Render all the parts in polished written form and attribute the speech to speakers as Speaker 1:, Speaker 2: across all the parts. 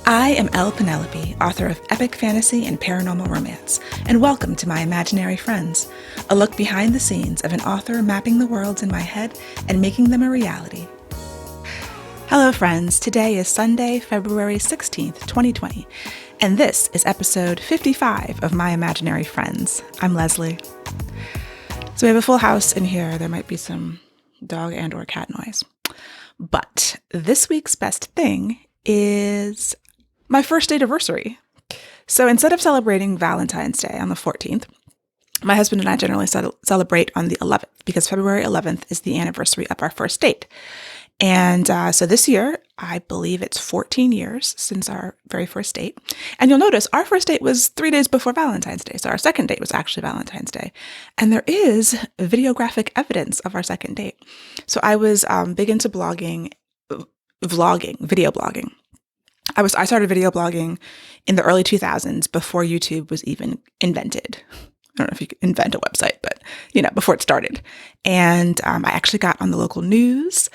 Speaker 1: I am Penelope, author of epic fantasy and paranormal romance, and welcome to my imaginary friends, a look behind the scenes of an author mapping the worlds in my head and making them a reality. Hello friends, today is Sunday, February 16th, 2020, and this is episode 55 of My Imaginary Friends. I'm Leslie. So we have a full house in here. There might be some dog and or cat noise. But this week's best thing is my first date-iversary. So instead of celebrating Valentine's Day on the 14th, my husband and I generally celebrate on the 11th because February 11th is the anniversary of our first date. And so this year, I believe it's 14 years since our very first date. And you'll notice our first date was 3 days before Valentine's Day. So our second date was actually Valentine's Day. And there is videographic evidence of our second date. So I was big into video blogging. I started video blogging in the early 2000s before YouTube was even invented. I don't know if you could invent a website, but, before it started. And I actually got on the local news.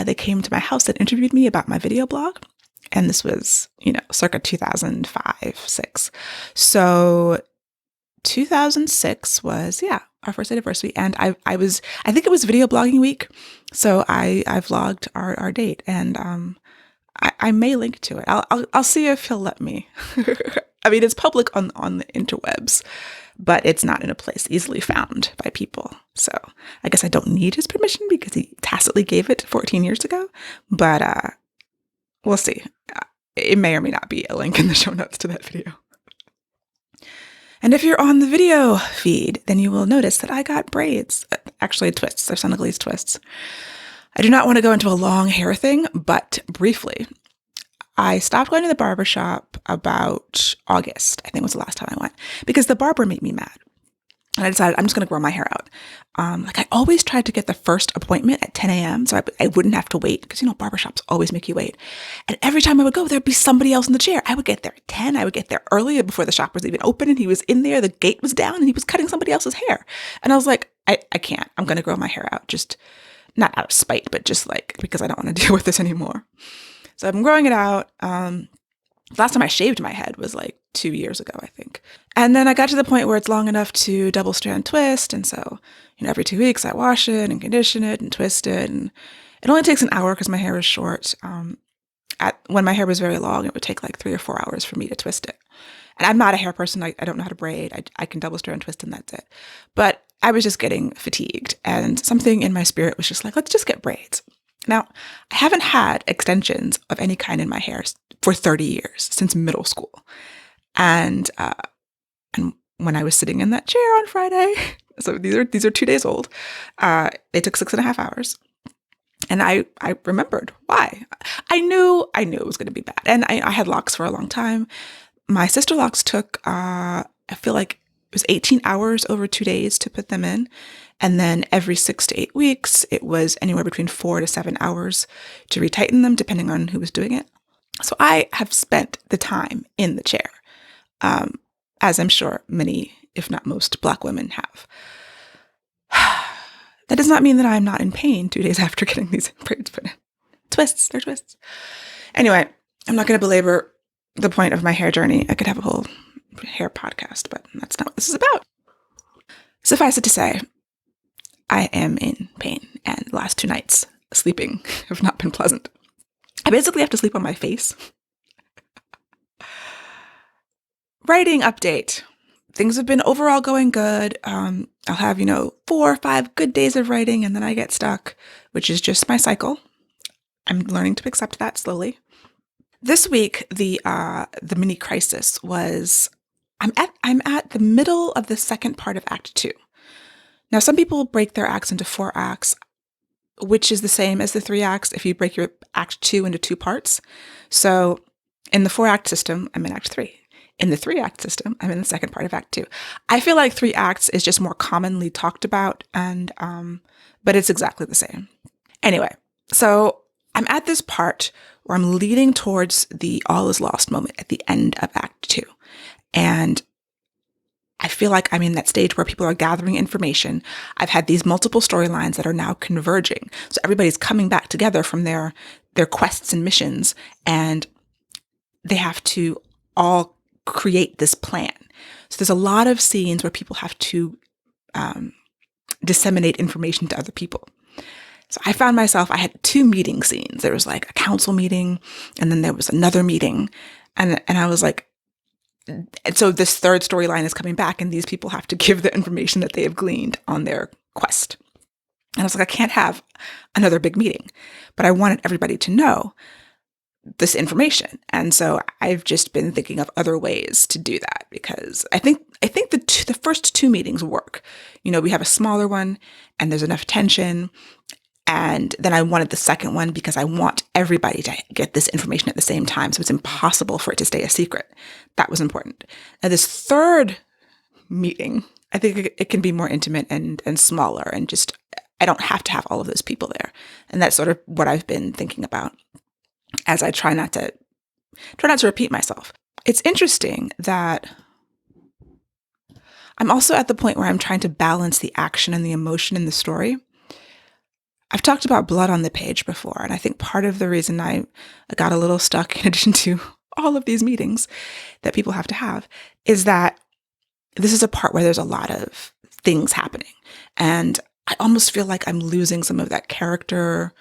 Speaker 1: They came to my house and interviewed me about my video blog. And this was, circa 2005-6. So 2006 was, our first anniversary. And I think it was video blogging week. So I vlogged our date, and I may link to it. I'll see if he'll let me. I mean, it's public on the interwebs, but it's not in a place easily found by people. So I guess I don't need his permission because he tacitly gave it 14 years ago. But we'll see. It may or may not be a link in the show notes to that video. And if you're on the video feed, then you will notice that I got braids. Actually, twists. They're Senegalese twists. I do not want to go into a long hair thing, but briefly, I stopped going to the barber shop about August, I think was the last time I went, because the barber made me mad. And I decided I'm just going to grow my hair out. I always tried to get the first appointment at 10 a.m. so I wouldn't have to wait because, barbershops always make you wait. And every time I would go, there'd be somebody else in the chair. I would get there at 10. I would get there earlier before the shop was even open, and he was in there. The gate was down and he was cutting somebody else's hair. And I was like, I can't. I'm going to grow my hair out. Just not out of spite, but just because I don't want to deal with this anymore. So I've been growing it out. Last time I shaved my head was 2 years ago, I think. And then I got to the point where it's long enough to double strand twist. And so, every 2 weeks I wash it and condition it and twist it. And it only takes an hour because my hair is short. When my hair was very long, it would take 3 or 4 hours for me to twist it. And I'm not a hair person. I don't know how to braid. I can double strand twist and that's it. But I was just getting fatigued, and something in my spirit was just let's just get braids. Now, I haven't had extensions of any kind in my hair for 30 years, since middle school. And when I was sitting in that chair on Friday, so these are 2 days old, they took 6.5 hours. And I remembered why. I knew it was going to be bad. And I had locks for a long time. My sister locks took, I feel like it was 18 hours over 2 days to put them in. And then every 6 to 8 weeks, it was anywhere between 4 to 7 hours to retighten them, depending on who was doing it. So I have spent the time in the chair, as I'm sure many, if not most, Black women have. That does not mean that I'm not in pain 2 days after getting these braids put in. They're twists. Anyway, I'm not going to belabor the point of my hair journey. I could have a whole hair podcast, but that's not what this is about. Suffice it to say, I am in pain, and the last 2 nights sleeping have not been pleasant. I basically have to sleep on my face. Writing update. Things have been overall going good. I'll have, 4 or 5 good days of writing, and then I get stuck, which is just my cycle. I'm learning to accept that slowly. This week, the mini crisis was I'm at the middle of the second part of Act 2. Now, some people break their acts into 4 acts, which is the same as the 3 acts if you break your Act 2 into 2 parts. So in the 4-act system, I'm in Act 3. In the 3-act system, I'm in the second part of Act 2. I feel like 3 acts is just more commonly talked about, and but it's exactly the same. Anyway, so I'm at this part where I'm leading towards the all is lost moment at the end of Act 2. And I feel like I'm in that stage where people are gathering information. I've had these multiple storylines that are now converging. So everybody's coming back together from their quests and missions. And they have to all create this plan. So there's a lot of scenes where people have to disseminate information to other people. So I found myself, I had 2 meeting scenes. There was like a council meeting, and then there was another meeting. And I was like, and so this third storyline is coming back, and these people have to give the information that they have gleaned on their quest. And I was like, I can't have another big meeting, but I wanted everybody to know this information. And so I've just been thinking of other ways to do that, because I think the first 2 meetings work. We have a smaller one and there's enough tension. And then I wanted the second one because I want everybody to get this information at the same time. So it's impossible for it to stay a secret. That was important. Now, this third meeting, I think it can be more intimate and smaller, and just, I don't have to have all of those people there. And that's sort of what I've been thinking about as I try not to repeat myself. It's interesting that I'm also at the point where I'm trying to balance the action and the emotion in the story. I've talked about blood on the page before, and I think part of the reason I got a little stuck, in addition to all of these meetings that people have to have, is that this is a part where there's a lot of things happening. And I almost feel like I'm losing some of that character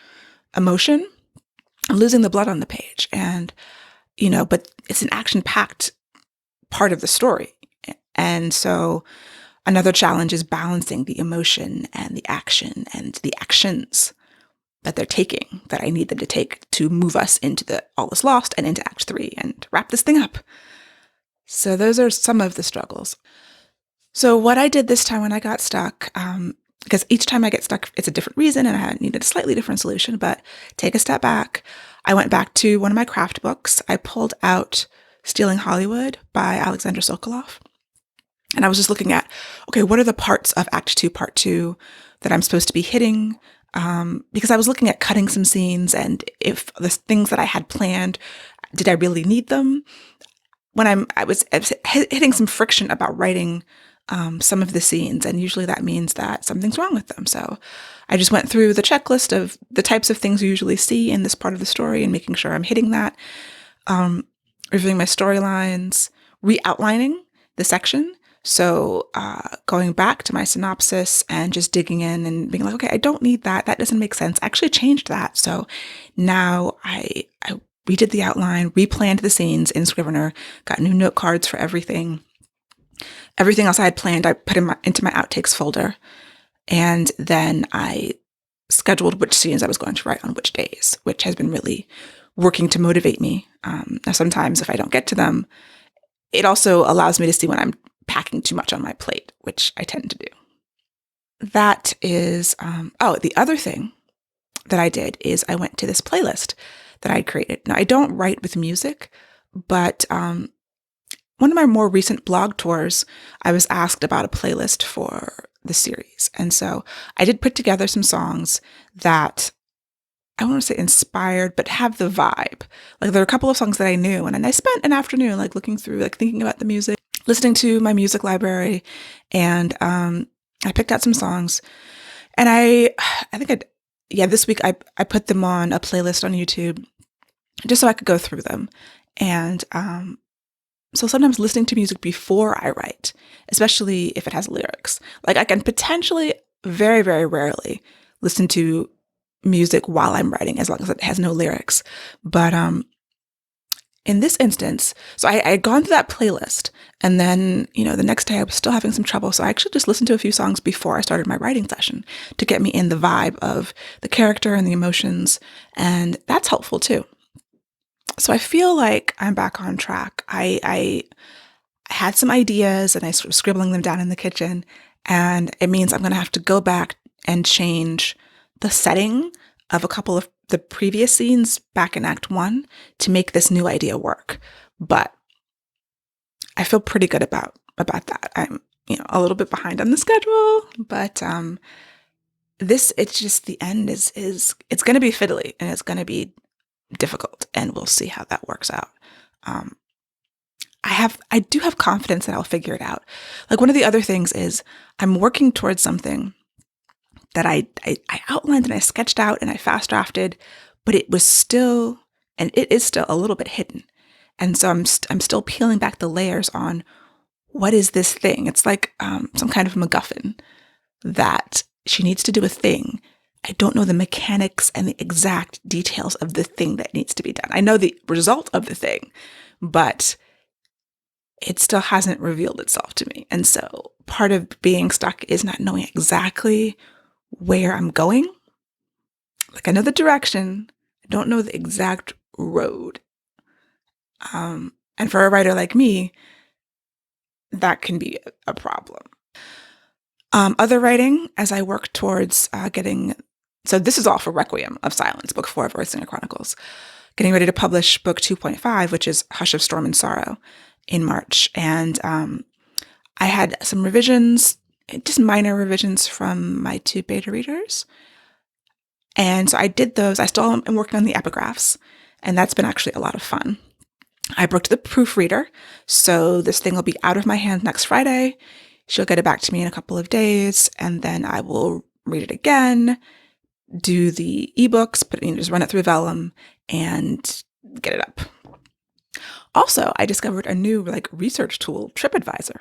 Speaker 1: emotion. I'm losing the blood on the page. And, but it's an action-packed part of the story. And so another challenge is balancing the emotion and the action and the actions that they're taking, that I need them to take to move us into the All Is Lost and into Act 3 and wrap this thing up. So those are some of the struggles. So what I did this time when I got stuck, because each time I get stuck, it's a different reason and I needed a slightly different solution, but take a step back. I went back to one of my craft books. I pulled out Stealing Hollywood by Alexander Sokolov. And I was just looking at, okay, what are the parts of Act 2, Part 2 that I'm supposed to be hitting? Because I was looking at cutting some scenes, and if the things that I had planned, did I really need them? When I was hitting some friction about writing some of the scenes, and usually that means that something's wrong with them. So I just went through the checklist of the types of things you usually see in this part of the story and making sure I'm hitting that, reviewing my storylines, re-outlining the section. So going back to my synopsis and just digging in and being like, okay, I don't need that. That doesn't make sense. I actually changed that. So now I redid the outline, replanned the scenes in Scrivener, got new note cards for everything. Everything else I had planned, I put into my outtakes folder. And then I scheduled which scenes I was going to write on which days, which has been really working to motivate me. Now, sometimes if I don't get to them, it also allows me to see when I'm packing too much on my plate, which I tend to do. That is, the other thing that I did is I went to this playlist that I created. Now, I don't write with music, but one of my more recent blog tours, I was asked about a playlist for the series. And so I did put together some songs that I want to say inspired, but have the vibe. Like, there are a couple of songs that I knew, and I spent an afternoon looking through, thinking about the music, listening to my music library, and I picked out some songs. And I think this week I put them on a playlist on YouTube just so I could go through them. And so sometimes listening to music before I write, especially if it has lyrics, I can potentially very, very rarely listen to music while I'm writing, as long as it has no lyrics. But in this instance, so I had gone through that playlist, and then, the next day I was still having some trouble. So I actually just listened to a few songs before I started my writing session to get me in the vibe of the character and the emotions. And that's helpful too. So I feel like I'm back on track. I had some ideas and I was scribbling them down in the kitchen, and it means I'm going to have to go back and change the setting of a couple of the previous scenes back in Act 1 to make this new idea work. But I feel pretty good about that. I'm, a little bit behind on the schedule, but it's just, the end is it's going to be fiddly and it's going to be difficult, and we'll see how that works out. I do have confidence that I'll figure it out. One of the other things is I'm working towards something that I outlined and I sketched out and I fast drafted, but it was still, and it is still, a little bit hidden. And so I'm still peeling back the layers on what is this thing? It's like some kind of MacGuffin that she needs to do a thing. I don't know the mechanics and the exact details of the thing that needs to be done. I know the result of the thing, but it still hasn't revealed itself to me. And so part of being stuck is not knowing exactly where I'm going. Like I know the direction, I don't know the exact road. And for a writer like me, that can be a problem. Other writing, as I work towards so this is all for Requiem of Silence, book 4 of Earthsinger Chronicles, getting ready to publish book 2.5, which is Hush of Storm and Sorrow, in March. And I had some revisions, just minor revisions from my 2 beta readers. And so I did those. I still am working on the epigraphs, and that's been actually a lot of fun. I booked the proofreader, so this thing will be out of my hands next Friday. She'll get it back to me in a couple of days, and then I will read it again, do the ebooks, just run it through Vellum, and get it up. Also, I discovered a new research tool, TripAdvisor.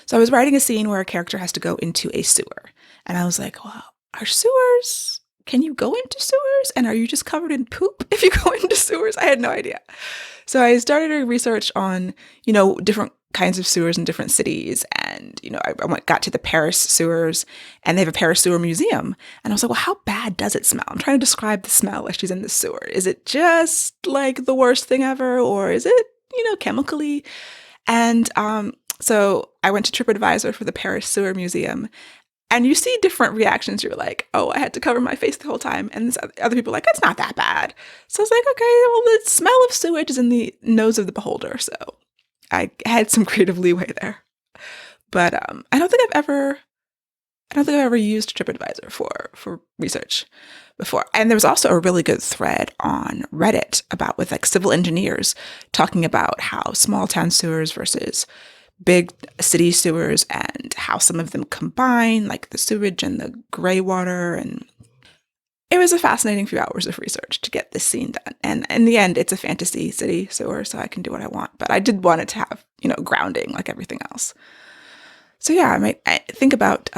Speaker 1: So I was writing a scene where a character has to go into a sewer, and I was like, "Wow, are sewers? Can you go into sewers? And are you just covered in poop if you go into sewers?" I had no idea. So I started a research on, different kinds of sewers in different cities. And, I got to the Paris sewers, and they have a Paris sewer museum. And I was like, well, how bad does it smell? I'm trying to describe the smell as she's in the sewer. Is it just like the worst thing ever? Or is it, chemically? And so I went to TripAdvisor for the Paris sewer museum. And you see different reactions. You're like, oh, I had to cover my face the whole time. And other people are like, it's not that bad. So I was like, okay, well, the smell of sewage is in the nose of the beholder. So I had some creative leeway there. But I don't think I've ever used TripAdvisor for research before. And there was also a really good thread on Reddit with civil engineers talking about how small town sewers versus big city sewers and how some of them combine, like the sewage and the gray water. And it was a fascinating few hours of research to get this scene done. And in the end, it's a fantasy city sewer, so I can do what I want. But I did want it to have, grounding like everything else. So yeah, I think about,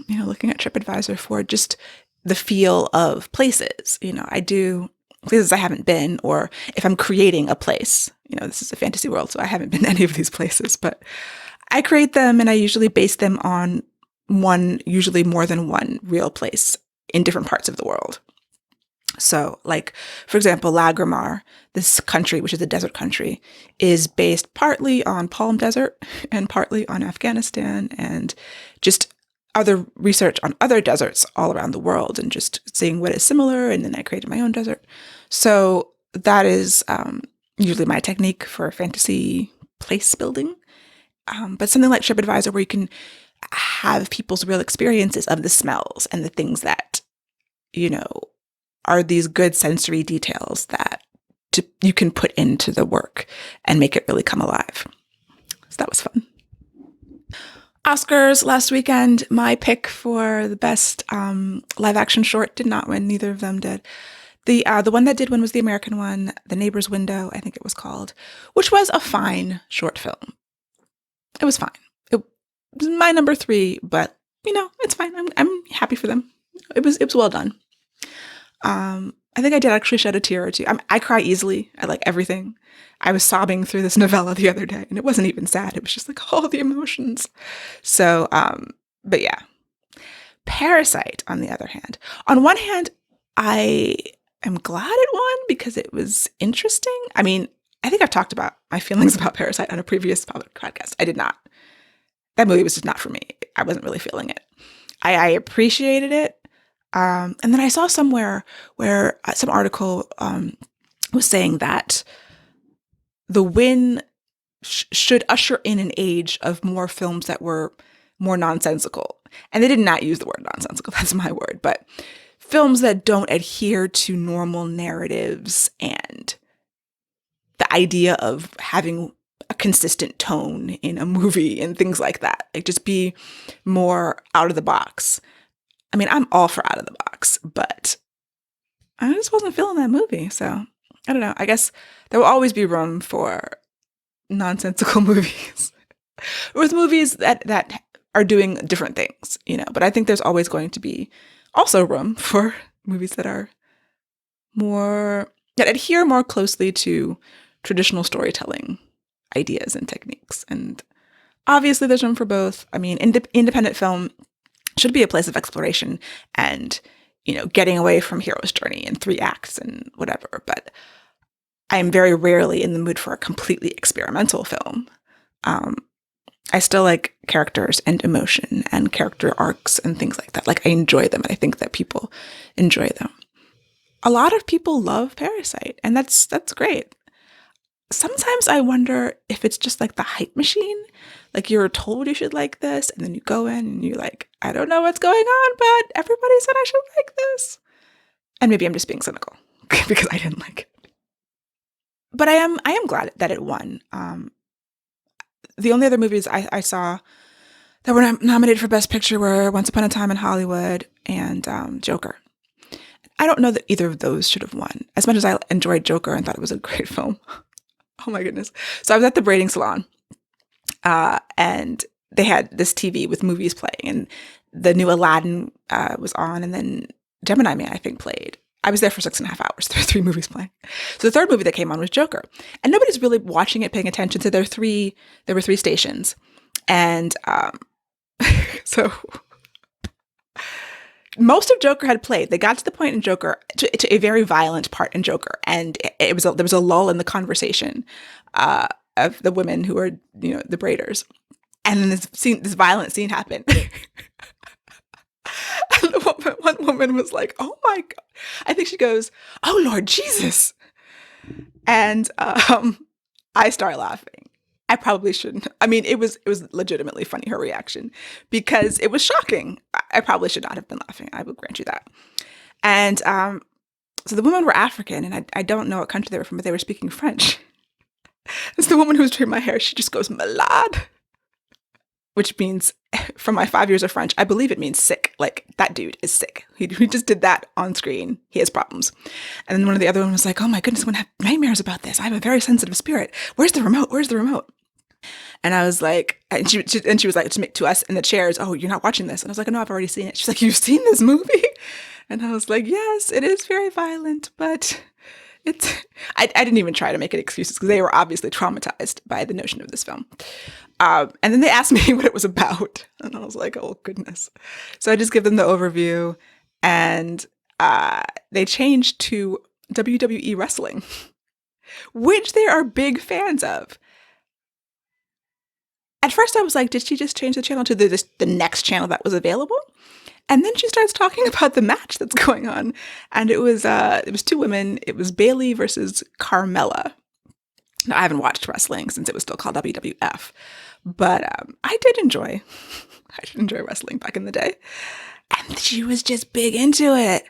Speaker 1: looking at TripAdvisor for just the feel of places. I do places I haven't been, or if I'm creating a place, this is a fantasy world, so I haven't been to any of these places, but I create them and I usually base them on usually more than one real place in different parts of the world. So for example, Lagrimar, this country, which is a desert country, is based partly on Palm Desert and partly on Afghanistan, and just other research on other deserts all around the world and just seeing what is similar. And then I created my own desert. So that is usually my technique for fantasy place building. But something like TripAdvisor, where you can have people's real experiences of the smells and the things that, are these good sensory details that you can put into the work and make it really come alive. So that was fun. Oscars last weekend, my pick for the best live action short did not win. Neither of them did. The one that did win was the American one, The Neighbor's Window, I think it was called, which was a fine short film. It was fine. It was my number 3, but it's fine. I'm happy for them. It was well done. I think I did actually shed a tear or two. I cry easily. I like everything. I was sobbing through this novella the other day, and it wasn't even sad. It was just all the emotions. So, but yeah. Parasite, on the other hand. On one hand, I am glad it won because it was interesting. I mean, I think I've talked about my feelings about Parasite on a previous podcast. I did not. That movie was just not for me. I wasn't really feeling it. I appreciated it. And then I saw somewhere where some article was saying that the win should usher in an age of more films that were more nonsensical. And they did not use the word nonsensical. That's my word. But films that don't adhere to normal narratives and the idea of having a consistent tone in a movie and things like that. Just be more out of the box. I mean, I'm all for out of the box, but I just wasn't feeling that movie. So I don't know. I guess there will always be room for nonsensical movies with movies that are doing different things, but I think there's always going to be also room for movies that adhere more closely to traditional storytelling ideas and techniques. And obviously there's room for both. I mean, independent film should be a place of exploration and, getting away from hero's journey in 3 acts and whatever. But I am very rarely in the mood for a completely experimental film. I still like characters and emotion and character arcs and things like that. Like, I enjoy them, and I think that people enjoy them. A lot of people love Parasite, and that's great. Sometimes I wonder if it's just like the hype machine. Like, you're told you should like this, and then you go in and you're like, I don't know what's going on, but everybody said I should like this. And maybe I'm just being cynical because I didn't like it. But I am glad that it won. The only other movies I saw that were nominated for Best Picture were Once Upon a Time in Hollywood and Joker. I don't know that either of those should have won. As much as I enjoyed Joker and thought it was a great film. Oh my goodness. So I was at the braiding salon, and they had this TV with movies playing, and the new Aladdin was on, and then Gemini Man, I think, played. I was there for 6.5 hours. There were 3 movies playing. So the third movie that came on was Joker. And nobody's really watching it, paying attention to there were 3 stations. And so most of Joker had played. They got to the point in Joker, to a very violent part in Joker. And there was a lull in the conversation of the women who were, the braiders. And then this violent scene happened. And one woman was like, oh my God. I think she goes, oh Lord Jesus. And I start laughing. I probably shouldn't. I mean, it was legitimately funny, her reaction, because it was shocking. I probably should not have been laughing. I will grant you that. And so the women were African, and I don't know what country they were from, but they were speaking French. It's the woman who was doing my hair. She just goes, malade, which means, from my 5 years of French, I believe it means sick. Like, that dude is sick. He just did that on screen. He has problems. And then one of the other one was like, oh my goodness, I'm going to have nightmares about this. I have a very sensitive spirit. Where's the remote? Where's the remote? And I was like, and she was like to us in the chairs, oh, you're not watching this. And I was like, no, I've already seen it. She's like, you've seen this movie? And I was like, yes, it is very violent, but I didn't even try to make it excuses because they were obviously traumatized by the notion of this film. And then they asked me what it was about. And I was like, oh, goodness. So I just give them the overview, and they changed to WWE wrestling, which they are big fans of. At first I was like, did she just change the channel to the next channel that was available? And then she starts talking about the match that's going on. And it was 2 women. It was Bayley versus Carmella. Now, I haven't watched wrestling since it was still called WWF. But I did enjoy wrestling back in the day. And she was just big into it.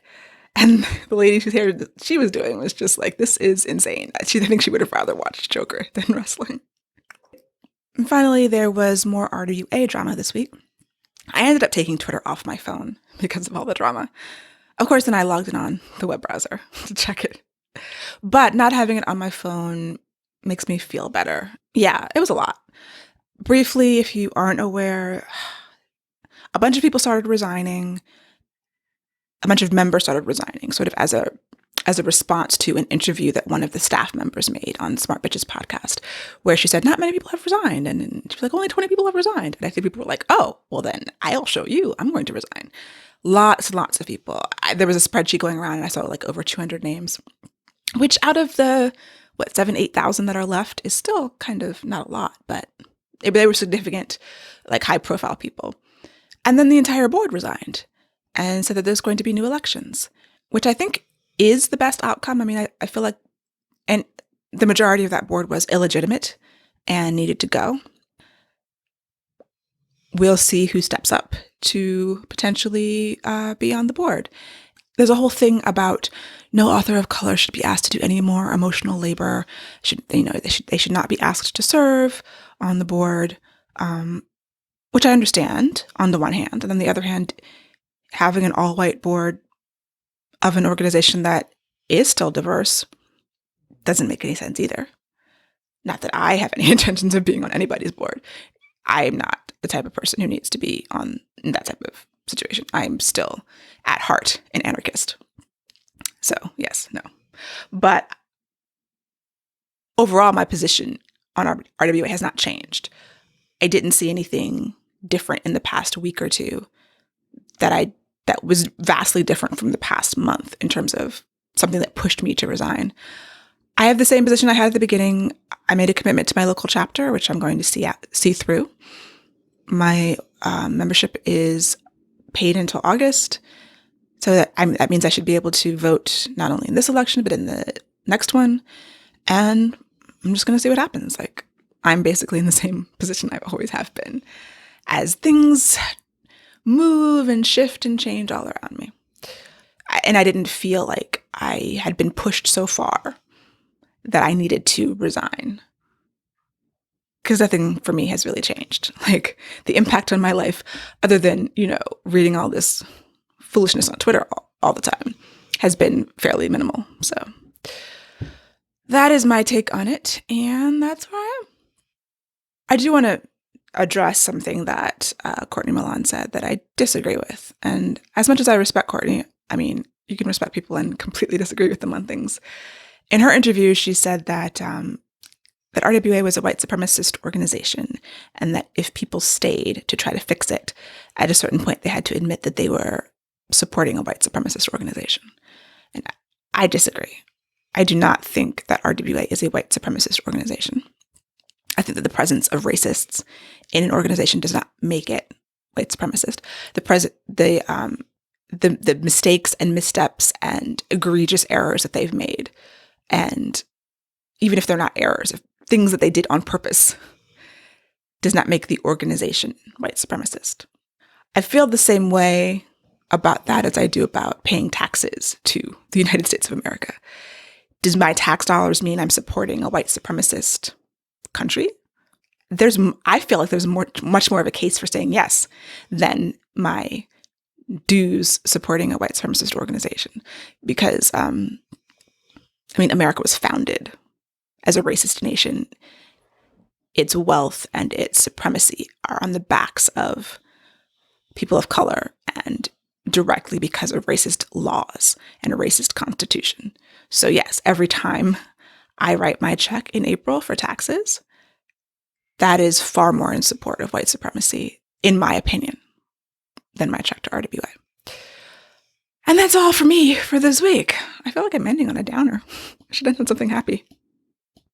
Speaker 1: And the lady whose hair she was doing was just like, this is insane. I think she would have rather watched Joker than wrestling. And finally, there was more RWA drama this week. I ended up taking Twitter off my phone because of all the drama. Of course, then I logged in on the web browser to check it. But not having it on my phone makes me feel better. Yeah, it was a lot. Briefly, if you aren't aware, a bunch of people started resigning. A bunch of members started resigning, sort of as a response to an interview that one of the staff members made on Smart Bitches podcast, where she said, not many people have resigned. And she was like, only 20 people have resigned. And I think people were like, oh, well then I'll show you. I'm going to resign. Lots and lots of people. There was a spreadsheet going around, and I saw like over 200 names, which out of the, 8,000 that are left is still kind of not a lot, but they were significant, like high profile people. And then the entire board resigned and said that there's going to be new elections, which I think is the best outcome. I mean, I feel like, and the majority of that board was illegitimate and needed to go. We'll see who steps up to potentially be on the board. There's a whole thing about no author of color should be asked to do any more emotional labor. They should not be asked to serve on the board, which I understand on the one hand. And on the other hand, having an all-white board of an organization that is still diverse doesn't make any sense either. Not that I have any intentions of being on anybody's board. I'm not the type of person who needs to be on that type of situation. I'm still, at heart, an anarchist. So, yes, no. But overall, my position on RWA has not changed. I didn't see anything different in the past week or two that was vastly different from the past month in terms of something that pushed me to resign. I have the same position I had at the beginning. I made a commitment to my local chapter, which I'm going to see through. My membership is paid until August, so that means I should be able to vote not only in this election, but in the next one. And I'm just going to see what happens. Like, I'm basically in the same position I always have been, as things move and shift and change all around me. And I didn't feel like I had been pushed so far that I needed to resign, because nothing for me has really changed. Like, the impact on my life, other than, reading all this foolishness on Twitter all the time, has been fairly minimal. So that is my take on it, and that's where I am. I do want to address something that Courtney Milan said that I disagree with. And as much as I respect Courtney, I mean, you can respect people and completely disagree with them on things. In her interview, she said that that RWA was a white supremacist organization, and that if people stayed to try to fix it, at a certain point, they had to admit that they were supporting a white supremacist organization. And I disagree. I do not think that RWA is a white supremacist organization. I think that the presence of racists in an organization does not make it white supremacist. The mistakes and missteps and egregious errors that they've made, and even if they're not errors, if things that they did on purpose, does not make the organization white supremacist. I feel the same way about that as I do about paying taxes to the United States of America. Does my tax dollars mean I'm supporting a white supremacist country? I feel like there's much more of a case for saying yes than my dues supporting a white supremacist organization, because America was founded as a racist nation. Its wealth and its supremacy are on the backs of people of color, and directly because of racist laws and a racist constitution. So yes, every time I write my check in April for taxes, that is far more in support of white supremacy, in my opinion, than my check to RWA. And that's all for me for this week. I feel like I'm ending on a downer. I should end on something happy.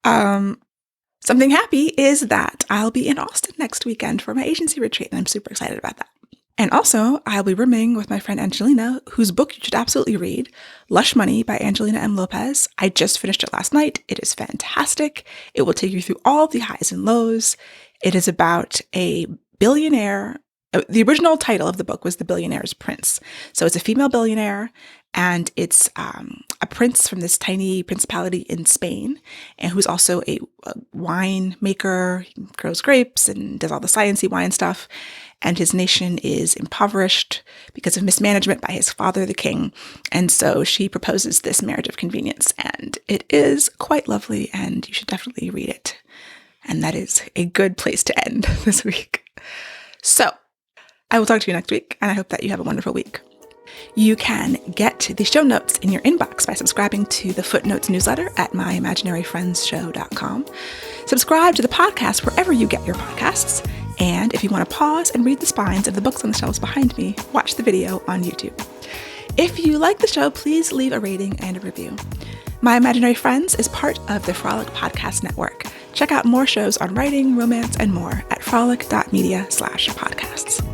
Speaker 1: Something happy is that I'll be in Austin next weekend for my agency retreat, and I'm super excited about that. And also, I'll be rooming with my friend Angelina, whose book you should absolutely read, Lush Money by Angelina M. Lopez. I just finished it last night. It is fantastic. It will take you through all the highs and lows. It is about a billionaire. The original title of the book was The Billionaire's Prince. So it's a female billionaire, and it's a prince from this tiny principality in Spain, and who's also a wine maker. He grows grapes and does all the sciencey wine stuff. And his nation is impoverished because of mismanagement by his father, the king. And so she proposes this marriage of convenience, and it is quite lovely, and you should definitely read it. And that is a good place to end this week. So I will talk to you next week, and I hope that you have a wonderful week. You can get the show notes in your inbox by subscribing to the Footnotes newsletter at myimaginaryfriendshow.com. Subscribe to the podcast wherever you get your podcasts. And if you want to pause and read the spines of the books on the shelves behind me, watch the video on YouTube. If you like the show, please leave a rating and a review. My Imaginary Friends is part of the Frolic Podcast Network. Check out more shows on writing, romance, and more at frolic.media/podcasts.